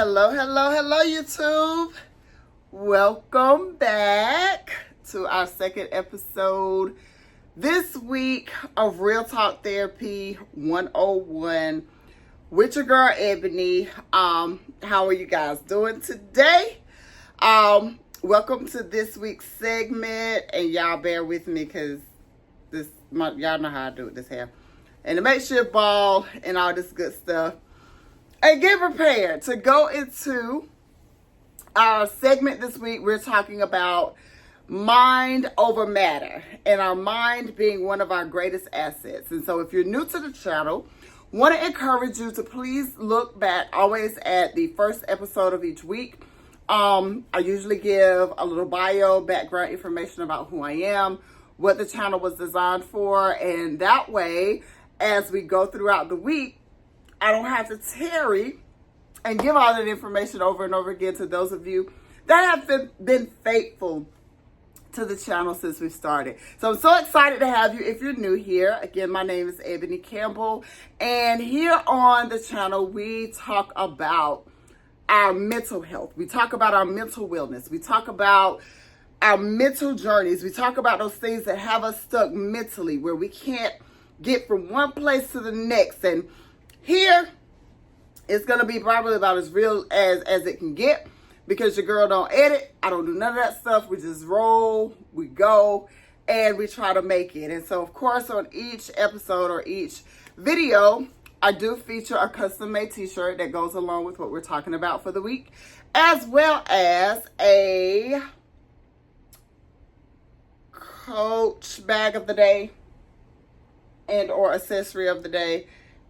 Hello, hello, hello, YouTube. Welcome back to our second episode this week of Real Talk Therapy 101 with your girl Ebony. How are you guys doing today? Welcome to this week's segment, and y'all bear with me because y'all know how I do it this hair. And to make sure ball and all this good stuff. And get prepared to go into our segment this week. We're talking about mind over matter, and our mind being one of our greatest assets. And so if you're new to the channel, want to encourage you to please look back always at the first episode of each week. I usually give a little bio, background information about who I am, what the channel was designed for, and that way, as we go throughout the week, I don't have to tarry and give all that information over and over again to those of you that have been faithful to the channel since we started. So I'm so excited to have you if you're new here. Again, my name is Ebony Campbell, and here on the channel, we talk about our mental health. We talk about our mental wellness. We talk about our mental journeys. We talk about those things that have us stuck mentally, where we can't get from one place to the next. And here, it's going to be probably about as real as it can get, because your girl don't edit. I don't do none of that stuff. We just roll, we go, and we try to make it. And so, of course, on each episode or each video, I do feature a custom-made t-shirt that goes along with what we're talking about for the week, as well as a Coach bag of the day and or accessory of the day,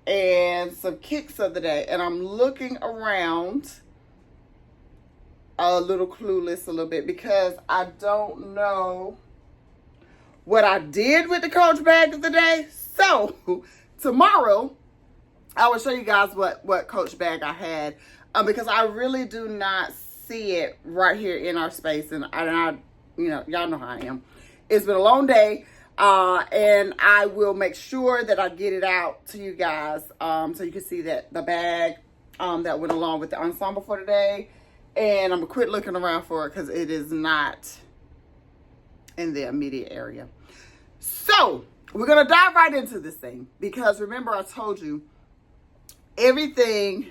and some kicks of the day. And I'm looking around a little clueless a little bit because I don't know what I did with the Coach bag of the day. So tomorrow I will show you guys what Coach bag I had, because I really do not see it right here in our space, and I y'all know how I am. It's been a long day. And I will make sure that I get it out to you guys, so you can see that the bag that went along with the ensemble for today. And I'm gonna quit looking around for it because it is not in the immediate area. So we're gonna dive right into this thing, because remember, I told you everything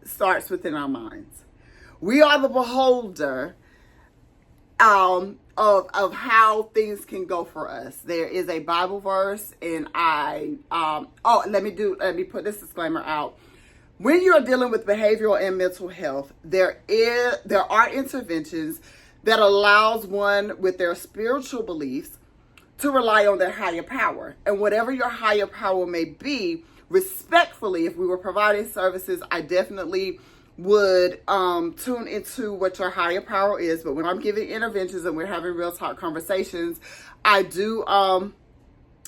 starts within our minds. We are the beholder of how things can go for us. There is a Bible verse, and let me put this disclaimer out. When you're dealing with behavioral and mental health, there are interventions that allows one with their spiritual beliefs to rely on their higher power. And whatever your higher power may be, respectfully, if we were providing services, I definitely would tune into what your higher power is. But when I'm giving interventions and we're having real talk conversations, I do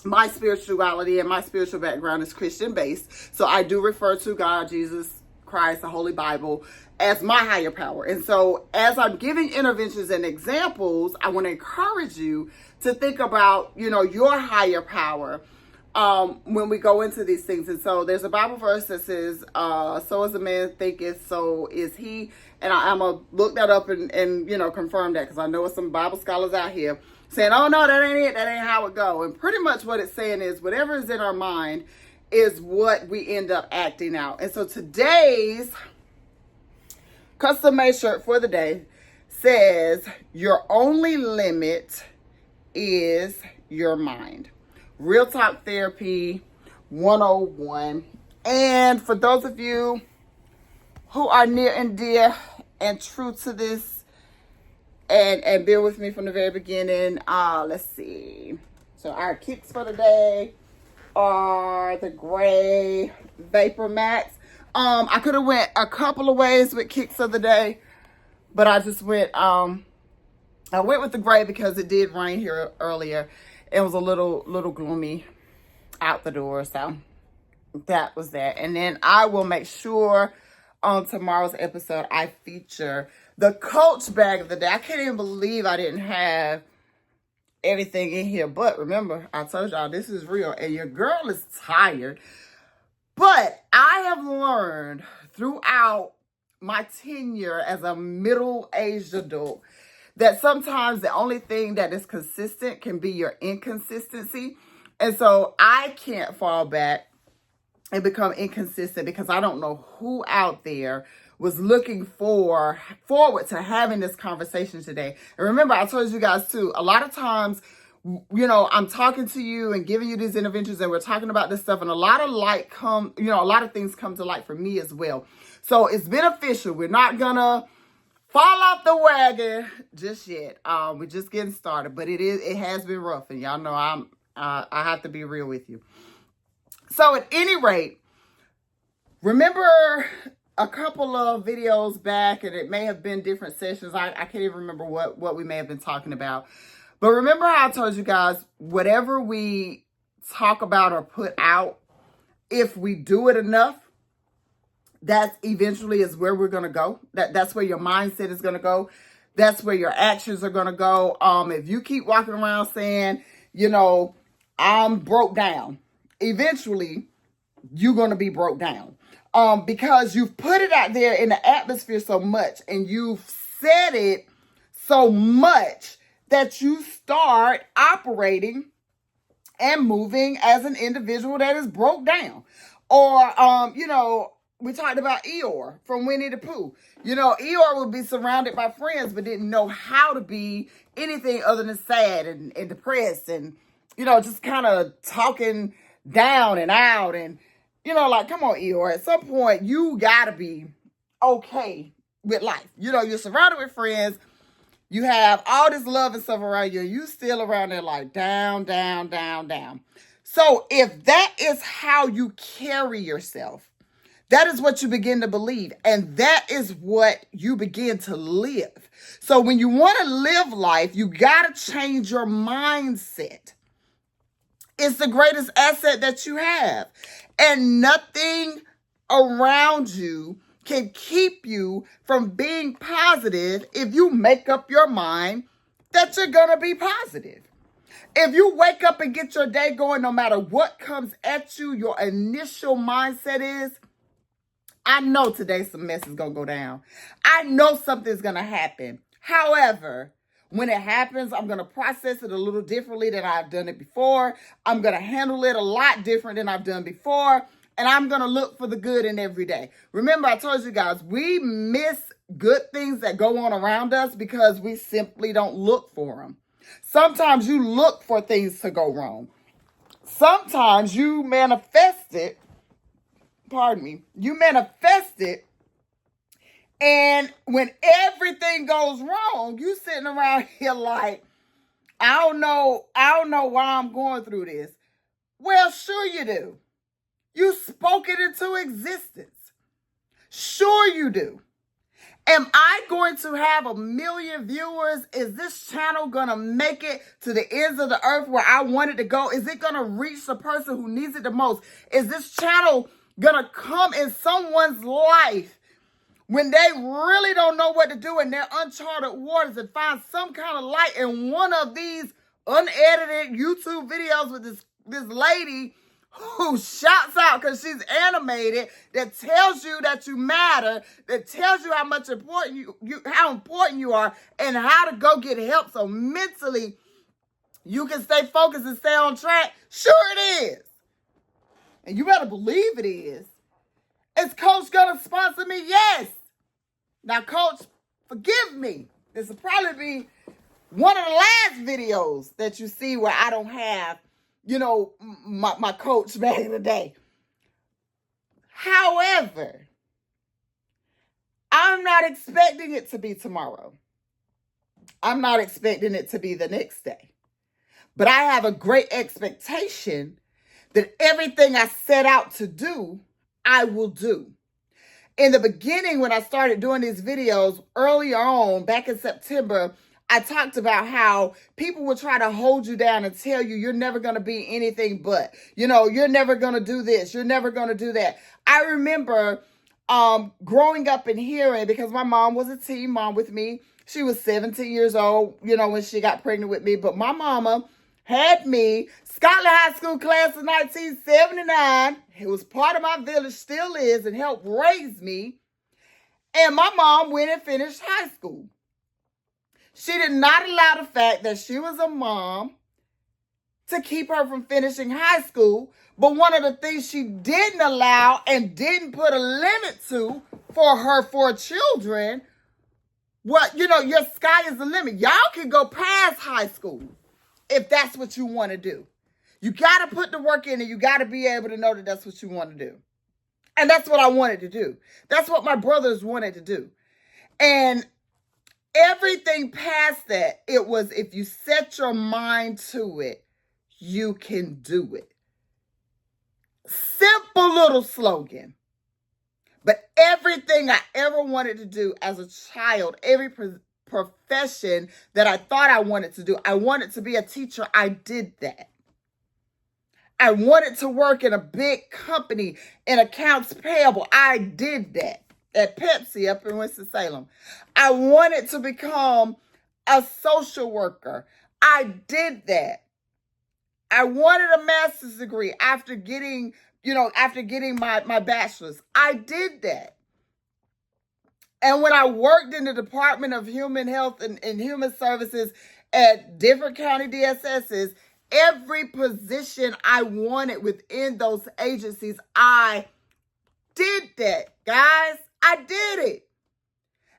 my spirituality and my spiritual background is Christian based, so I do refer to God, Jesus Christ, the Holy Bible as my higher power. And so as I'm giving interventions and examples, I want to encourage you to think about your higher power when we go into these things. And so there's a Bible verse that says, so as a man thinketh, so is he. And I'm going to look that up and confirm that, because I know some Bible scholars out here saying, oh, no, that ain't it. That ain't how it go. And pretty much what it's saying is whatever is in our mind is what we end up acting out. And so today's custom-made shirt for the day says, your only limit is your mind. Real Talk Therapy 101. And for those of you who are near and dear and true to this and bear with me from the very beginning, let's see. So our kicks for the day are the gray Vapor Max. I could have went a couple of ways with kicks of the day, but I just went I went with the gray because it did rain here earlier. It was a little gloomy out the door, so that was that. And then I will make sure on tomorrow's episode I feature the Coach bag of the day. I can't even believe I didn't have everything in here. But remember, I told y'all this is real, and your girl is tired. But I have learned throughout my tenure as a middle-aged adult, that sometimes the only thing that is consistent can be your inconsistency. And so I can't fall back and become inconsistent because I don't know who out there was looking forward to having this conversation today. And remember, I told you guys too, a lot of times, I'm talking to you and giving you these interventions and we're talking about this stuff, and a lot of things come to light for me as well. So it's beneficial. We're not gonna fall off the wagon just yet. We're just getting started, but it has been rough, and y'all know I have to be real with you. So at any rate, remember a couple of videos back, and it may have been different sessions. I can't even remember what we may have been talking about. But remember how I told you guys, whatever we talk about or put out, if we do it enough, that eventually is where we're going to go. That's where your mindset is going to go. That's where your actions are going to go. If you keep walking around saying, I'm broke down, eventually you're going to be broke down. Because you've put it out there in the atmosphere so much, and you've said it so much that you start operating and moving as an individual that is broke down. Or, we talked about Eeyore from Winnie the Pooh. Eeyore would be surrounded by friends, but didn't know how to be anything other than sad and depressed and, just kind of talking down and out. And, come on, Eeyore, at some point, you got to be okay with life. You're surrounded with friends. You have all this love and stuff around you. You still around there like down, down, down, down. So if that is how you carry yourself, that is what you begin to believe. And that is what you begin to live. So when you want to live life, you got to change your mindset. It's the greatest asset that you have. And nothing around you can keep you from being positive if you make up your mind that you're going to be positive. If you wake up and get your day going, no matter what comes at you, your initial mindset is, I know today some mess is going to go down. I know something's going to happen. However, when it happens, I'm going to process it a little differently than I've done it before. I'm going to handle it a lot different than I've done before. And I'm going to look for the good in every day. Remember, I told you guys, we miss good things that go on around us because we simply don't look for them. Sometimes you look for things to go wrong. Sometimes you manifest it. You manifest it. And when everything goes wrong, you sitting around here like, I don't know why I'm going through this. Well, sure you do. You spoke it into existence. Sure you do. Am I going to have 1 million viewers? Is this channel going to make it to the ends of the earth where I want it to go? Is it going to reach the person who needs it the most? Is this channel going to come in someone's life when they really don't know what to do in their uncharted waters and find some kind of light in one of these unedited YouTube videos with this lady who shouts out because she's animated, that tells you that you matter, that tells you how much how important you are, and how to go get help so mentally you can stay focused and stay on track? Sure it is. And you better believe it is. Is Coach gonna sponsor me? Yes. Now, Coach, forgive me. This will probably be one of the last videos that you see where I don't have my coach back in the day. However, I'm not expecting it to be tomorrow. I'm not expecting it to be the next day. But I have a great expectation that everything I set out to do, I will do. In the beginning, when I started doing these videos earlier on, back in September, I talked about how people will try to hold you down and tell you you're never going to be anything but, you're never going to do this. You're never going to do that. I remember growing up and hearing, because my mom was a teen mom with me. She was 17 years old, when she got pregnant with me. But my mama had me, Scotland High School class of 1979. It was part of my village, still is, and helped raise me. And my mom went and finished high school. She did not allow the fact that she was a mom to keep her from finishing high school. But one of the things she didn't allow and didn't put a limit to for her 4 children, your sky is the limit. Y'all can go past high school if that's what you want to do. You got to put the work in and you got to be able to know that that's what you want to do. And that's what I wanted to do. That's what my brothers wanted to do. And everything past that, it was if you set your mind to it, you can do it. Simple little slogan. But everything I ever wanted to do as a child, every profession that I thought I wanted to do, I wanted to be a teacher, I did that. I wanted to work in a big company in accounts payable, I did that. At Pepsi up in Winston-Salem. I wanted to become a social worker, I did that. I wanted a master's degree after getting my bachelor's. I did that. And when I worked in the Department of Human Health and Human Services at different county DSSs, every position I wanted within those agencies, I did that, guys. I did it.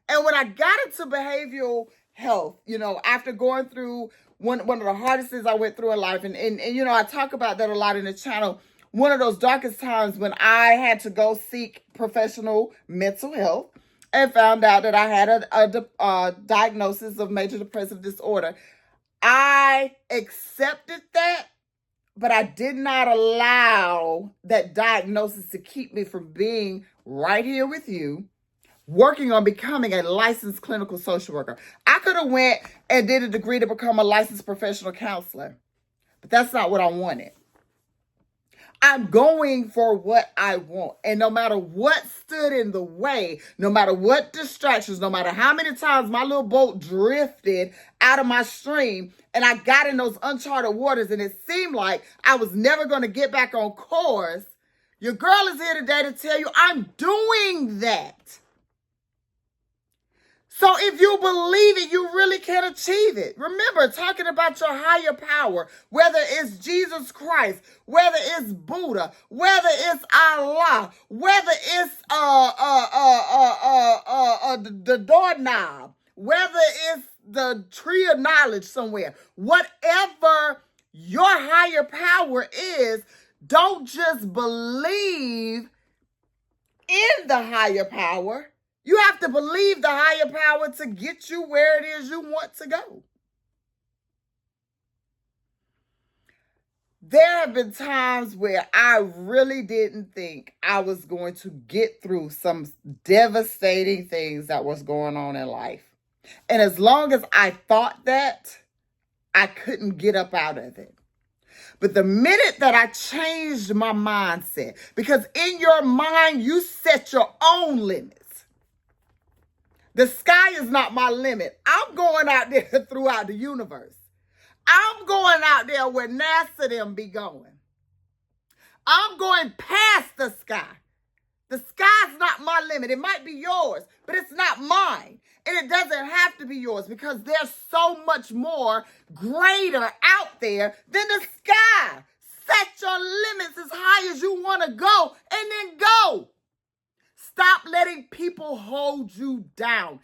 And when I got into behavioral health, after going through one of the hardest things I went through in life, and I talk about that a lot in the channel, one of those darkest times when I had to go seek professional mental health and found out that I had a diagnosis of major depressive disorder. I accepted that, but I did not allow that diagnosis to keep me from being right here with you, working on becoming a licensed clinical social worker. I could have went and did a degree to become a licensed professional counselor, but that's not what I wanted. I'm going for what I want. And no matter what stood in the way, no matter what distractions, no matter how many times my little boat drifted out of my stream and I got in those uncharted waters and it seemed like I was never going to get back on course, your girl is here today to tell you I'm doing that. So if you believe it, you really can achieve it. Remember, talking about your higher power, whether it's Jesus Christ, whether it's Buddha, whether it's Allah, whether it's the doorknob, whether it's the tree of knowledge somewhere, whatever your higher power is, don't just believe in the higher power. You have to believe the higher power to get you where it is you want to go. There have been times where I really didn't think I was going to get through some devastating things that was going on in life. And as long as I thought that, I couldn't get up out of it. But the minute that I changed my mindset, because in your mind, you set your own limits. The sky is not my limit. I'm going out there throughout the universe. I'm going out there where NASA them be going. I'm going past the sky. The sky's not my limit. It might be yours, but it's not mine. And it doesn't have to be yours because there's so much more greater out there than the sky. Set your limits as high as you want to go and then go. Stop letting people hold you down.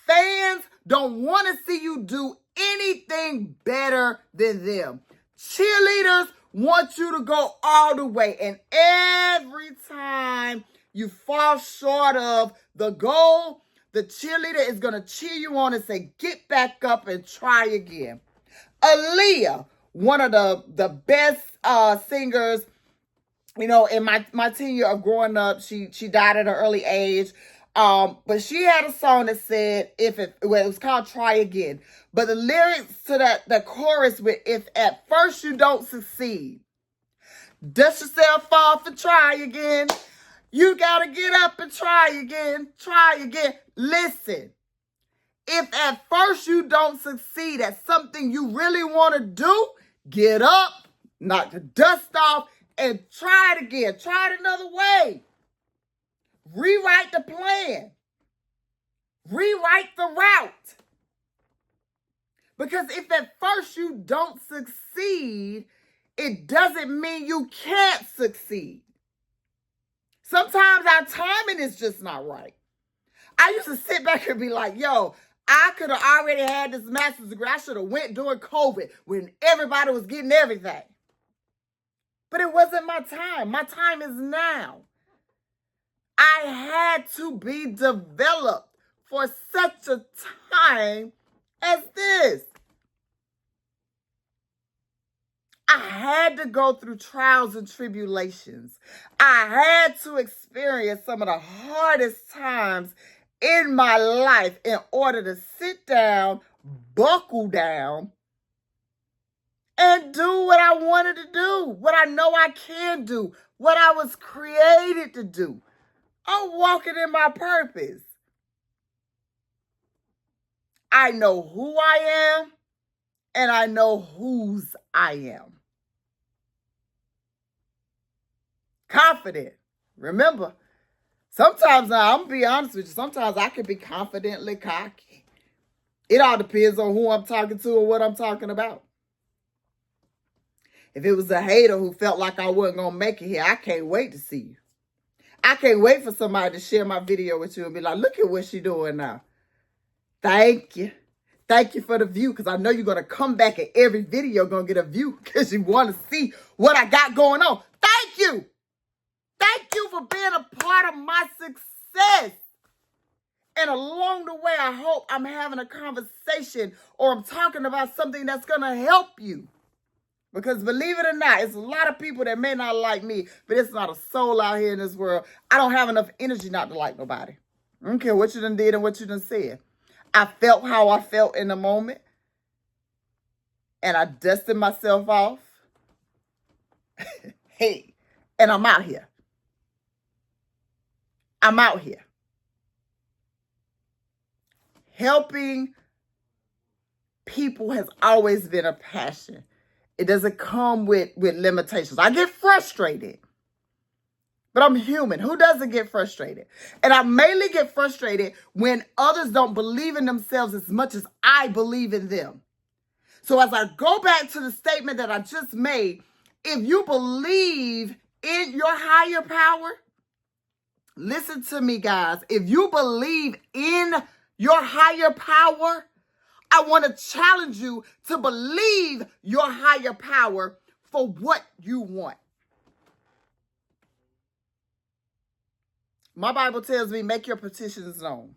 Fans don't want to see you do anything better than them. Cheerleaders want you to go all the way. And every time you fall short of the goal, the cheerleader is going to cheer you on and say, get back up and try again. Aaliyah, one of the best singers, in my tenure of growing up, she died at an early age. But she had a song that said, it was called Try Again. But the lyrics to the chorus with, if at first you don't succeed, dust yourself off and try again. You got to get up and try again. Try again. Listen, if at first you don't succeed at something you really want to do, get up, knock the dust off, and try it again. Try it another way. Rewrite the plan. Rewrite the route. Because if at first you don't succeed, it doesn't mean you can't succeed. Sometimes our timing is just not right. I used to sit back and be like, yo, I could have already had this master's degree. I should have went during COVID when everybody was getting everything. But it wasn't my time. My time is now. I had to be developed for such a time as this. I had to go through trials and tribulations. I had to experience some of the hardest times in my life in order to sit down, buckle down, and do what I wanted to do, what I know I can do, what I was created to do. I'm walking in my purpose. I know who I am, and I know whose I am. Confident. Remember, sometimes now, I'm going to be honest with you, sometimes I can be confidently cocky. It all depends on who I'm talking to or what I'm talking about. If it was a hater who felt like I wasn't going to make it here, I can't wait to see you. I can't wait for somebody to share my video with you and be like, look at what she's doing now. Thank you. Thank you for the view, because I know you're going to come back and every video going to get a view because you want to see what I got going on. Thank you. Thank you for being a part of my success. And along the way, I hope I'm having a conversation or I'm talking about something that's going to help you. Because believe it or not, it's a lot of people that may not like me, but it's not a soul out here in this world. I don't have enough energy not to like nobody. I don't care what you done did and what you done said. I felt how I felt in the moment. And I dusted myself off. Hey, and I'm out here. I'm out here. Helping people has always been a passion. It doesn't come with limitations. I get frustrated, but I'm human. Who doesn't get frustrated? And I mainly get frustrated when others don't believe in themselves as much as I believe in them. So as I go back to the statement that I just made, if you believe in your higher power, listen to me, guys. If you believe in your higher power, I want to challenge you to believe your higher power for what you want. My Bible tells me, make your petitions known.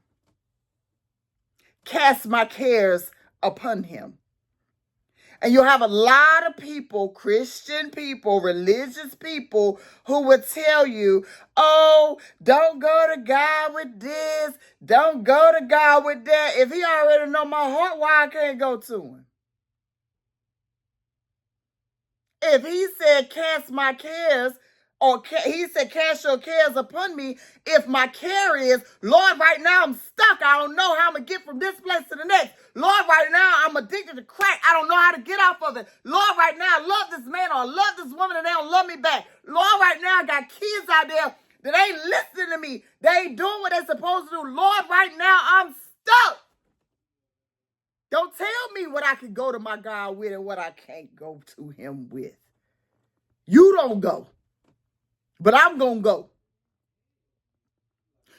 Cast my cares upon him. And you'll have a lot of people, Christian people, religious people, who will tell you, oh, don't go to God with this. Don't go to God with that. If he already know my heart, why I can't go to him? If he said, cast my cares, or he said, cast your cares upon me, if my care is, Lord, right now I'm stuck. I don't know how I'm going to get from this place to the next. Lord, right now I'm addicted to crack. I don't know how to get off of it. Lord, right now I love this man or I love this woman and they don't love me back. Lord, right now I got kids out there that ain't listening to me. They ain't doing what they're supposed to do. Lord, right now I'm stuck. Don't tell me what I can go to my God with and what I can't go to him with. You don't go. But I'm going to go.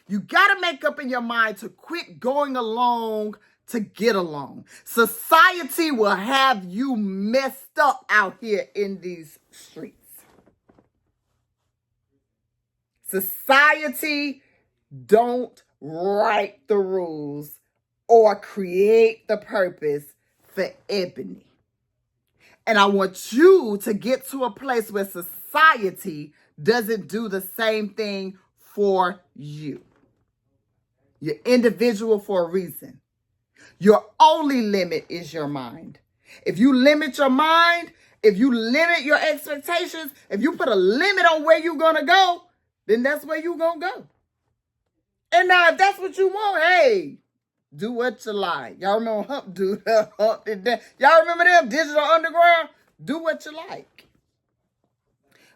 You got to make up in your mind to quit going along to get along. Society will have you messed up out here in these streets. Society don't write the rules or create the purpose for Ebony. And I want you to get to a place where society doesn't do the same thing for you. You're individual for a reason. Your only limit is your mind. If you limit your mind, if you limit your expectations, if you put a limit on where you're going to go, then that's where you're going to go. And now if that's what you want, hey, do what you like. Y'all remember Hump Dude? Y'all remember them? Digital Underground? Do what you like.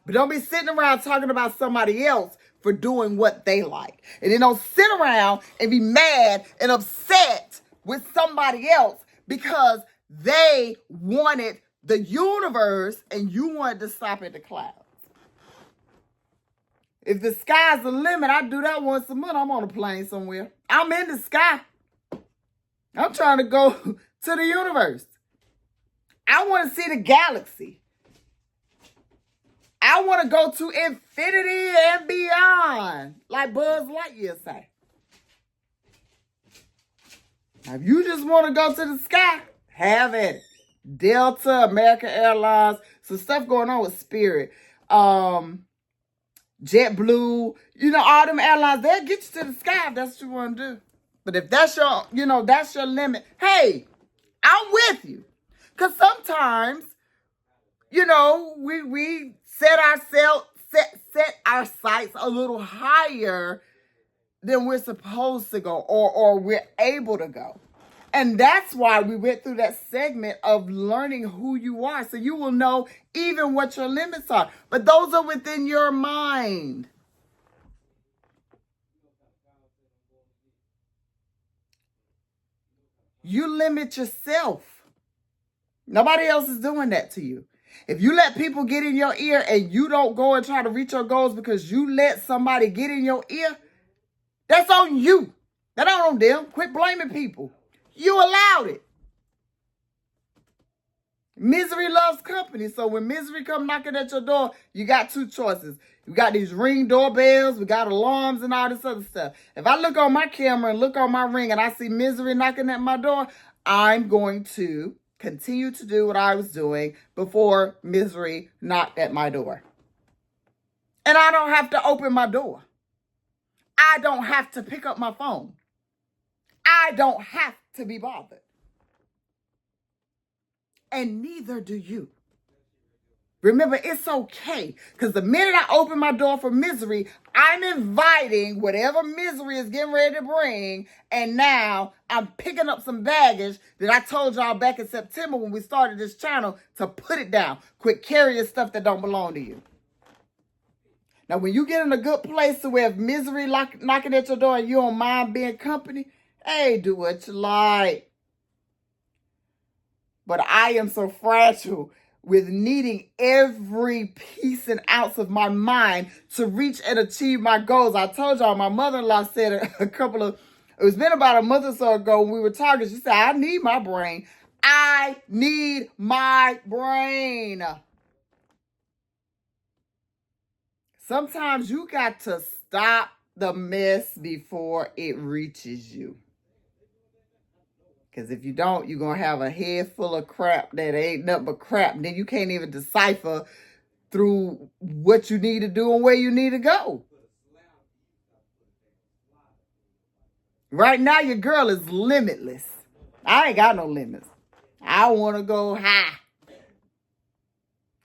But don't be sitting around talking about somebody else for doing what they like. And then don't sit around and be mad and upset with somebody else because they wanted the universe and you wanted to stop at the clouds. If the sky's the limit, I do that once a month. I'm on a plane somewhere. I'm in the sky. I'm trying to go to the universe. I want to see the galaxy. I want to go to infinity and beyond, like Buzz Lightyear say. Now, if you just want to go to the sky, have at it. Delta, American Airlines, some stuff going on with Spirit. JetBlue, all them airlines, they'll get you to the sky if that's what you want to do. But if that's your, that's your limit, hey, I'm with you. Because sometimes, we set our sights a little higher than we're supposed to go or we're able to go. And that's why we went through that segment of learning who you are. So you will know even what your limits are. But those are within your mind. You limit yourself. Nobody else is doing that to you. If you let people get in your ear and you don't go and try to reach your goals because you let somebody get in your ear, that's on you. That ain't on them. Quit blaming people. You allowed it. Misery loves company. So when misery come knocking at your door, you got two choices. You got these Ring doorbells, we got alarms and all this other stuff. If I look on my camera and look on my Ring and I see misery knocking at my door, I'm going to continue to do what I was doing before misery knocked at my door. And I don't have to open my door. I don't have to pick up my phone. I don't have to be bothered. And neither do you. Remember, it's okay. Because the minute I open my door for misery, I'm inviting whatever misery is getting ready to bring. And now I'm picking up some baggage that I told y'all back in September when we started this channel to put it down. Quit carrying stuff that don't belong to you. Now, when you get in a good place to where if misery knocking at your door and you don't mind being company, hey, do what you like. But I am so fragile with needing every piece and ounce of my mind to reach and achieve my goals. I told y'all, my mother-in-law said it's been about a month or so ago when we were talking. She said, I need my brain. I need my brain. Sometimes you got to stop the mess before it reaches you. Because if you don't, you're going to have a head full of crap that ain't nothing but crap. And then you can't even decipher through what you need to do and where you need to go. Right now, your girl is limitless. I ain't got no limits. I want to go high.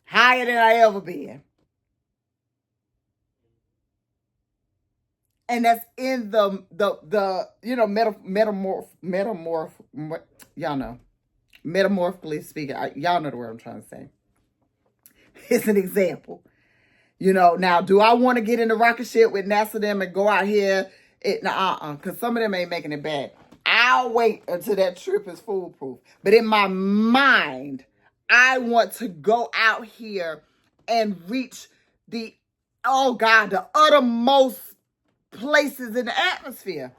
Higher than I ever been. And that's in the y'all know, metaphorically speaking, y'all know the word I'm trying to say. It's an example. Now, do I want to get in the rocket ship with NASA them and go out here? Because some of them ain't making it back. I'll wait until that trip is foolproof. But in my mind, I want to go out here and reach the uttermost places in the atmosphere.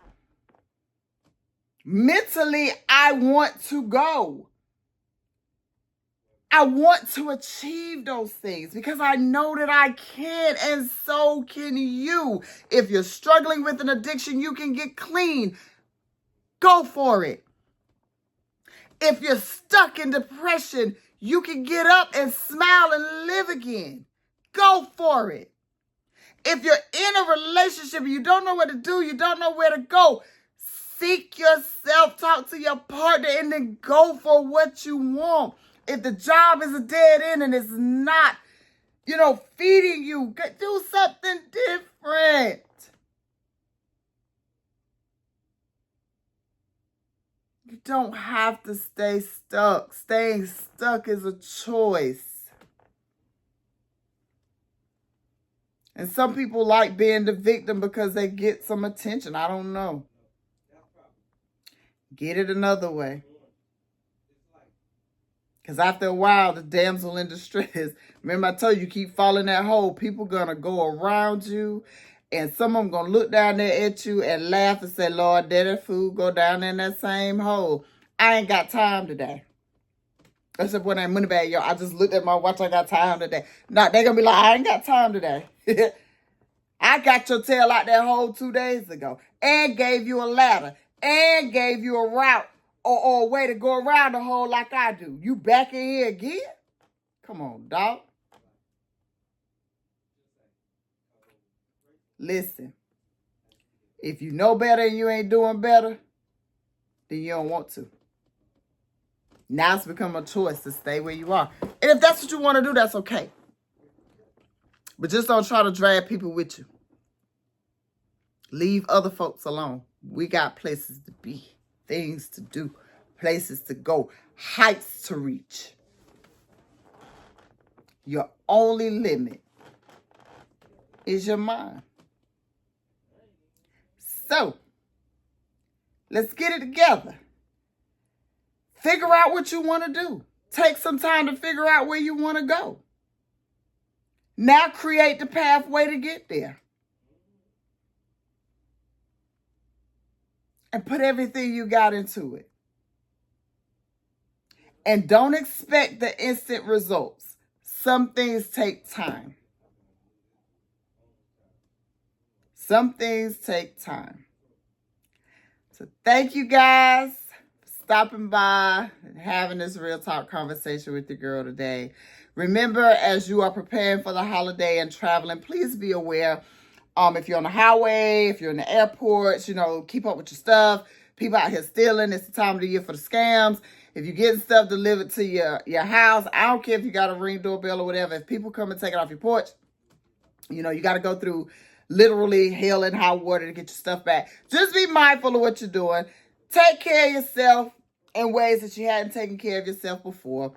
Mentally, I want to go. I want to achieve those things because I know that I can, and so can you. If you're struggling with an addiction, you can get clean. Go for it. If you're stuck in depression, you can get up and smile and live again. Go for it. If you're in a relationship and you don't know what to do, you don't know where to go, seek yourself, talk to your partner, and then go for what you want. If the job is a dead end and it's not, feeding you, do something different. You don't have to stay stuck. Staying stuck is a choice. And some people like being the victim because they get some attention. I don't know. Get it another way. Because after a while, the damsel in distress, remember I told you, keep falling that hole. People going to go around you. And some of them going to look down there at you and laugh and say, Lord, did that fool go down in that same hole? I ain't got time today. Except when I money bag, yo, I just looked at my watch. I got time today. Nah, they going to be like, I ain't got time today. I got your tail out that hole 2 days ago. And gave you a ladder. And gave you a route or a way to go around the hole like I do. You back in here again? Come on, dog. Listen. If you know better and you ain't doing better, then you don't want to. Now it's become a choice to stay where you are. And if that's what you want to do, that's okay. But just don't try to drag people with you. Leave other folks alone. We got places to be, things to do, places to go, heights to reach. Your only limit is your mind. So, let's get it together. Figure out what you want to do. Take some time to figure out where you want to go. Now create the pathway to get there. And put everything you got into it. And don't expect the instant results. Some things take time. Some things take time. So thank you guys for stopping by and having this real talk conversation with your girl today. Remember, as you are preparing for the holiday and traveling, please be aware. If you're on the highway, if you're in the airports, keep up with your stuff. People out here stealing. It's the time of the year for the scams. If you're getting stuff delivered to your house, I don't care if you got a Ring doorbell or whatever. If people come and take it off your porch, you got to go through literally hell and high water to get your stuff back. Just be mindful of what you're doing. Take care of yourself in ways that you hadn't taken care of yourself before.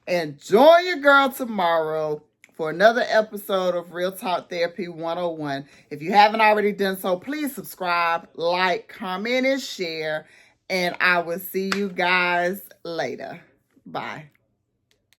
And join your girl tomorrow for another episode of Real Talk Therapy 101. If you haven't already done so, please subscribe, like, comment, and share. And I will see you guys later. Bye.